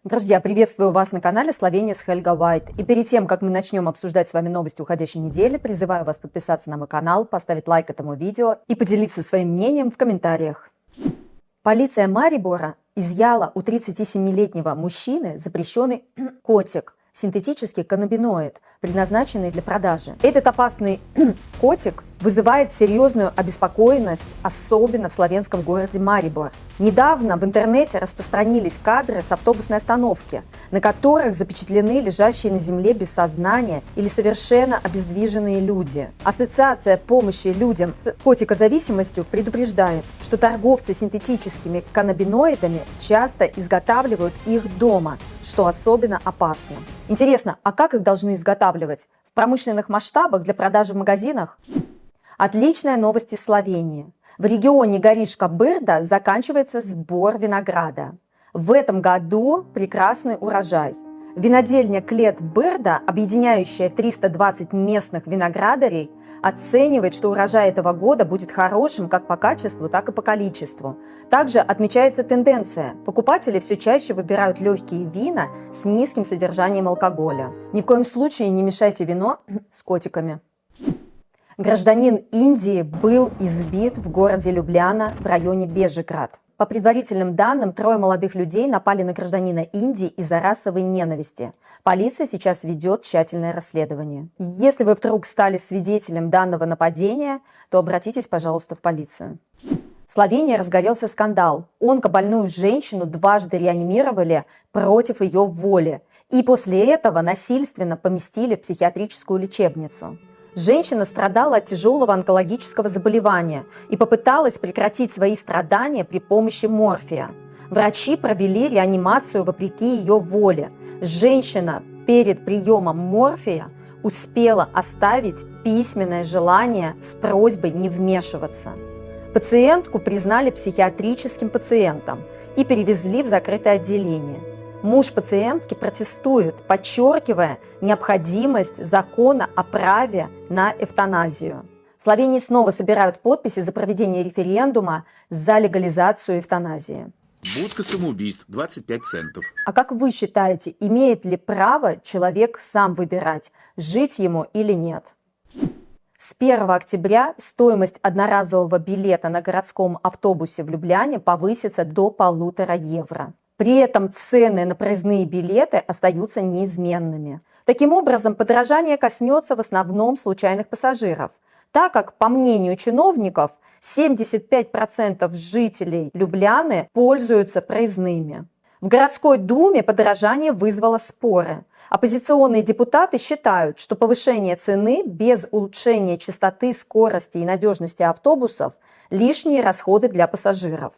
Друзья, приветствую вас на канале Словения с Хельга Уайт. И перед тем, как мы начнем обсуждать с вами новости уходящей недели, призываю вас подписаться на мой канал, поставить лайк этому видео и поделиться своим мнением в комментариях. Полиция Марибора изъяла у 37-летнего мужчины запрещенный котик, синтетический каннабиноид, предназначенный для продажи. Этот опасный котик вызывает серьезную обеспокоенность, особенно в словенском городе Марибор. Недавно в интернете распространились кадры с автобусной остановки, на которых запечатлены лежащие на земле без сознания или совершенно обездвиженные люди. Ассоциация помощи людям с котикозависимостью предупреждает, что торговцы синтетическими каннабиноидами часто изготавливают их дома, что особенно опасно. Интересно, а как их должны изготавливать? В промышленных масштабах для продажи в магазинах? Отличная новость из Словении. В регионе Горишка-Брда заканчивается сбор винограда. В этом году прекрасный урожай. Винодельня Клет-Брда, объединяющая 320 местных виноградарей, оценивает, что урожай этого года будет хорошим как по качеству, так и по количеству. Также отмечается тенденция. Покупатели все чаще выбирают легкие вина с низким содержанием алкоголя. Ни в коем случае не мешайте вино с котиками. Гражданин Индии был избит в городе Любляна в районе Бежеград. По предварительным данным, 3 молодых людей напали на гражданина Индии из-за расовой ненависти. Полиция сейчас ведет тщательное расследование. Если вы вдруг стали свидетелем данного нападения, то обратитесь, пожалуйста, в полицию. В Словении разгорелся скандал. Онкобольную женщину дважды реанимировали против ее воли. И после этого насильственно поместили в психиатрическую лечебницу. Женщина страдала от тяжелого онкологического заболевания и попыталась прекратить свои страдания при помощи морфия. Врачи провели реанимацию вопреки ее воле. Женщина перед приемом морфия успела оставить письменное желание с просьбой не вмешиваться. Пациентку признали психиатрическим пациентом и перевезли в закрытое отделение. Муж пациентки протестует, подчеркивая необходимость закона о праве на эвтаназию. В Словении снова собирают подписи за проведение референдума за легализацию эвтаназии. Будка самоубийств 25 центов. А как вы считаете, имеет ли право человек сам выбирать, жить ему или нет? С 1 октября стоимость одноразового билета на городском автобусе в Любляне повысится до 1,5 евро. При этом цены на проездные билеты остаются неизменными. Таким образом, подорожание коснется в основном случайных пассажиров, так как, по мнению чиновников, 75% жителей Любляны пользуются проездными. В городской думе подорожание вызвало споры. Оппозиционные депутаты считают, что повышение цены без улучшения частоты, скорости и надежности автобусов – лишние расходы для пассажиров.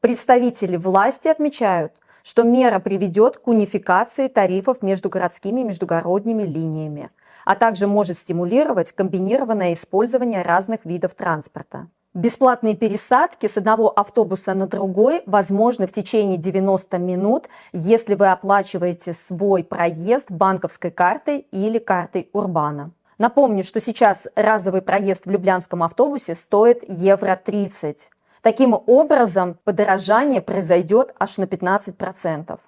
Представители власти отмечают, что мера приведет к унификации тарифов между городскими и междугородними линиями, а также может стимулировать комбинированное использование разных видов транспорта. Бесплатные пересадки с одного автобуса на другой возможны в течение 90 минут, если вы оплачиваете свой проезд банковской картой или картой Урбана. Напомню, что сейчас разовый проезд в люблянском автобусе стоит евро 30. Таким образом, подорожание произойдет аж на 15%.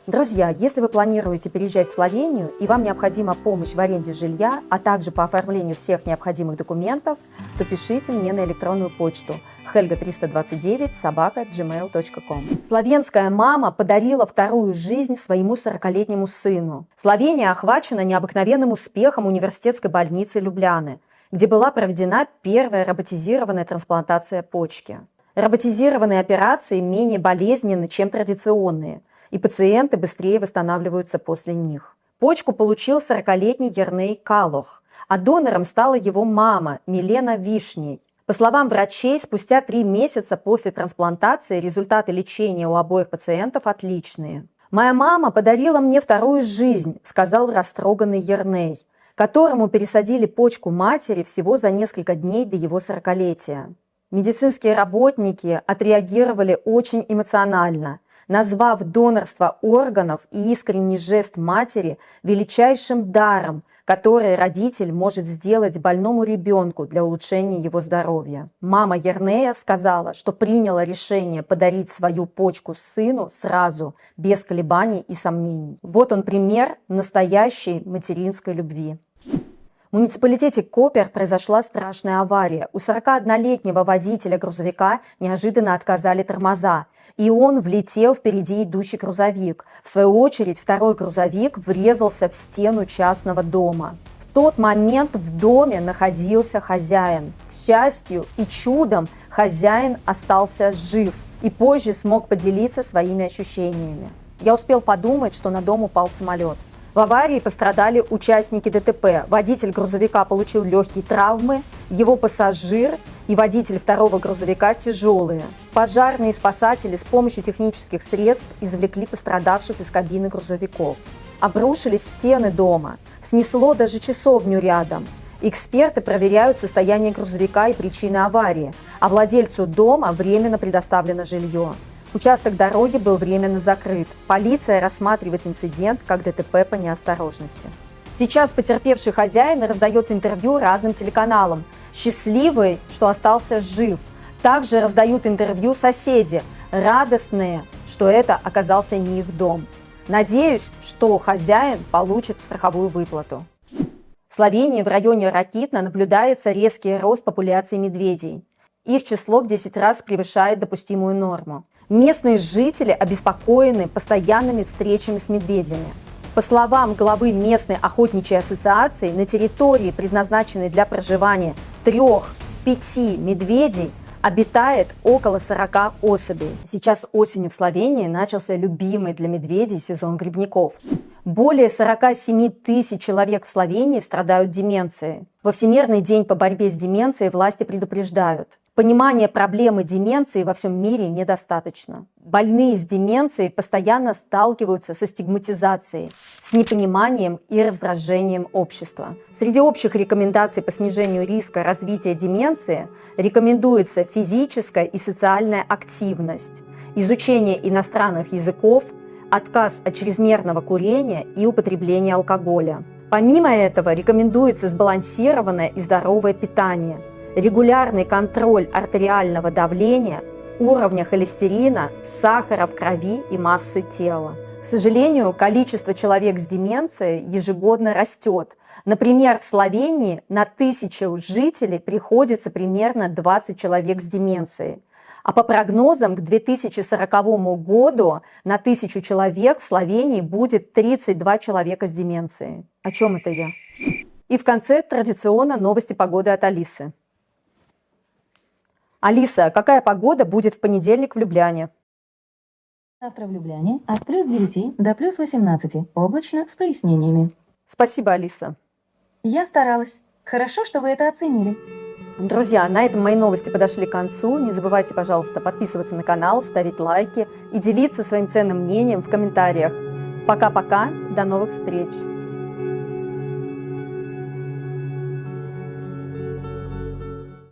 Друзья, если вы планируете переезжать в Словению и вам необходима помощь в аренде жилья, а также по оформлению всех необходимых документов, то пишите мне на электронную почту helga329@gmail.com. Словенская мама подарила вторую жизнь своему 40-летнему сыну. Словения охвачена необыкновенным успехом университетской больницы Любляны, где была проведена первая роботизированная трансплантация почки. Роботизированные операции менее болезненны, чем традиционные, и пациенты быстрее восстанавливаются после них. Почку получил 40-летний Ерней Калох, а донором стала его мама Милена Вишней. По словам врачей, спустя 3 месяца после трансплантации результаты лечения у обоих пациентов отличные. «Моя мама подарила мне вторую жизнь», – сказал растроганный Ерней, которому пересадили почку матери всего за несколько дней до его 40-летия. Медицинские работники отреагировали очень эмоционально, назвав донорство органов и искренний жест матери величайшим даром, которые родитель может сделать больному ребенку для улучшения его здоровья. Мама Ернея сказала, что приняла решение подарить свою почку сыну сразу, без колебаний и сомнений. Вот он пример настоящей материнской любви. В муниципалитете Копер произошла страшная авария. У 41-летнего водителя грузовика неожиданно отказали тормоза, и он влетел впереди идущий грузовик. В свою очередь, второй грузовик врезался в стену частного дома. В тот момент в доме находился хозяин. К счастью и чудом, хозяин остался жив и позже смог поделиться своими ощущениями. Я успел подумать, что на дом упал самолет. В аварии пострадали участники ДТП. Водитель грузовика получил легкие травмы, его пассажир и водитель второго грузовика тяжелые. Пожарные и спасатели с помощью технических средств извлекли пострадавших из кабины грузовиков. Обрушились стены дома, снесло даже часовню рядом. Эксперты проверяют состояние грузовика и причины аварии, а владельцу дома временно предоставлено жилье. Участок дороги был временно закрыт. Полиция рассматривает инцидент как ДТП по неосторожности. Сейчас потерпевший хозяин раздает интервью разным телеканалам. Счастливый, что остался жив. Также раздают интервью соседи, радостные, что это оказался не их дом. Надеюсь, что хозяин получит страховую выплату. В Словении в районе Ракитна наблюдается резкий рост популяции медведей. Их число в 10 раз превышает допустимую норму. Местные жители обеспокоены постоянными встречами с медведями. По словам главы местной охотничьей ассоциации, на территории, предназначенной для проживания 3-5 медведей, обитает около 40 особей. Сейчас осенью в Словении начался любимый для медведей сезон грибников. Более 47 тысяч человек в Словении страдают деменцией. Во Всемирный день по борьбе с деменцией власти предупреждают: понимания проблемы деменции во всем мире недостаточно. Больные с деменцией постоянно сталкиваются со стигматизацией, с непониманием и раздражением общества. Среди общих рекомендаций по снижению риска развития деменции рекомендуется физическая и социальная активность, изучение иностранных языков, отказ от чрезмерного курения и употребления алкоголя. Помимо этого рекомендуется сбалансированное и здоровое питание, регулярный контроль артериального давления, уровня холестерина, сахара в крови и массы тела. К сожалению, количество человек с деменцией ежегодно растет. Например, в Словении на 1000 жителей приходится примерно 20 человек с деменцией. А по прогнозам, к 2040 году на 1000 человек в Словении будет 32 человека с деменцией. О чем это я? И в конце традиционно новости погоды от Алисы. Алиса, какая погода будет в понедельник в Любляне? Завтра в Любляне от +9 до +18, облачно с прояснениями. Спасибо, Алиса. Я старалась. Хорошо, что вы это оценили. Друзья, на этом мои новости подошли к концу. Не забывайте, пожалуйста, подписываться на канал, ставить лайки и делиться своим ценным мнением в комментариях. Пока-пока, до новых встреч!